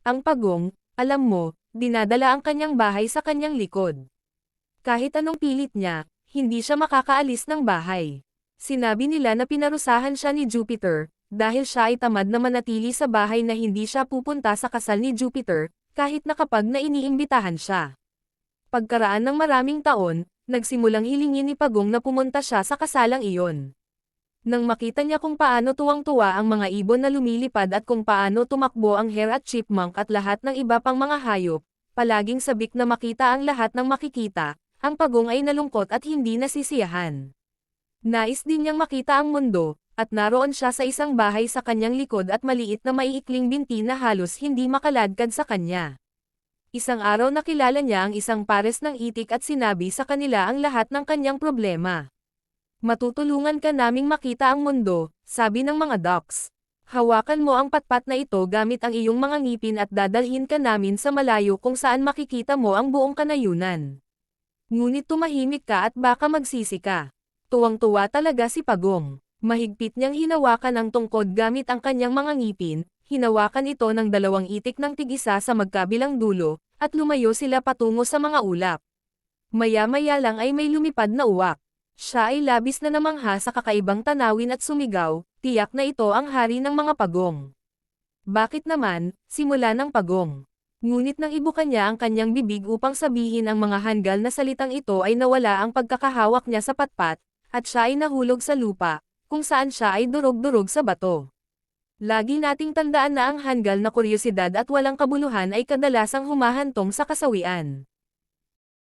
Ang pagong, alam mo, dinadala ang kanyang bahay sa kanyang likod. Kahit anong pilit niya, hindi siya makakaalis ng bahay. Sinabi nila na pinarusahan siya ni Jupiter, dahil siya ay tamad na manatili sa bahay na hindi siya pupunta sa kasal ni Jupiter, kahit na kapag na iniimbitahan siya. Pagkaraan ng maraming taon, nagsimulang hilingin ni Pagong na pumunta siya sa kasalang iyon. Nang makita niya kung paano tuwang-tuwa ang mga ibon na lumilipad at kung paano tumakbo ang hare at chipmunk at lahat ng iba pang mga hayop, palaging sabik na makita ang lahat ng makikita, ang Pagong ay nalungkot at hindi nasisiyahan. Nais din niyang makita ang mundo, at naroon siya sa isang bahay sa kanyang likod at maliit na maiikling binti na halos hindi makaladkad sa kanya. Isang araw nakilala niya ang isang pares ng itik at sinabi sa kanila ang lahat ng kanyang problema. Matutulungan ka naming makita ang mundo, sabi ng mga ducks. Hawakan mo ang patpat na ito gamit ang iyong mga ngipin at dadalhin ka namin sa malayo kung saan makikita mo ang buong kanayunan. Ngunit tumahimik ka at baka magsisi ka. Tuwang-tuwa talaga si Pagong. Mahigpit niyang hinawakan ang tungkod gamit ang kanyang mga ngipin, hinawakan ito ng dalawang itik ng tig-isa sa magkabilang dulo, at lumayo sila patungo sa mga ulap. Maya-maya lang ay may lumipad na uwak. Siya ay labis na namangha sa kakaibang tanawin at sumigaw, tiyak na ito ang hari ng mga pagong. Bakit naman, simula ng Pagong. Ngunit nang ibuka niya ang kanyang bibig upang sabihin ang mga hanggal na salitang ito ay nawala ang pagkakahawak niya sa patpat, at siya ay nahulog sa lupa, kung saan siya ay durog-durog sa bato. Lagi nating tandaan na ang hanggal na kuryosidad at walang kabuluhan ay kadalasang humahantong sa kasawian.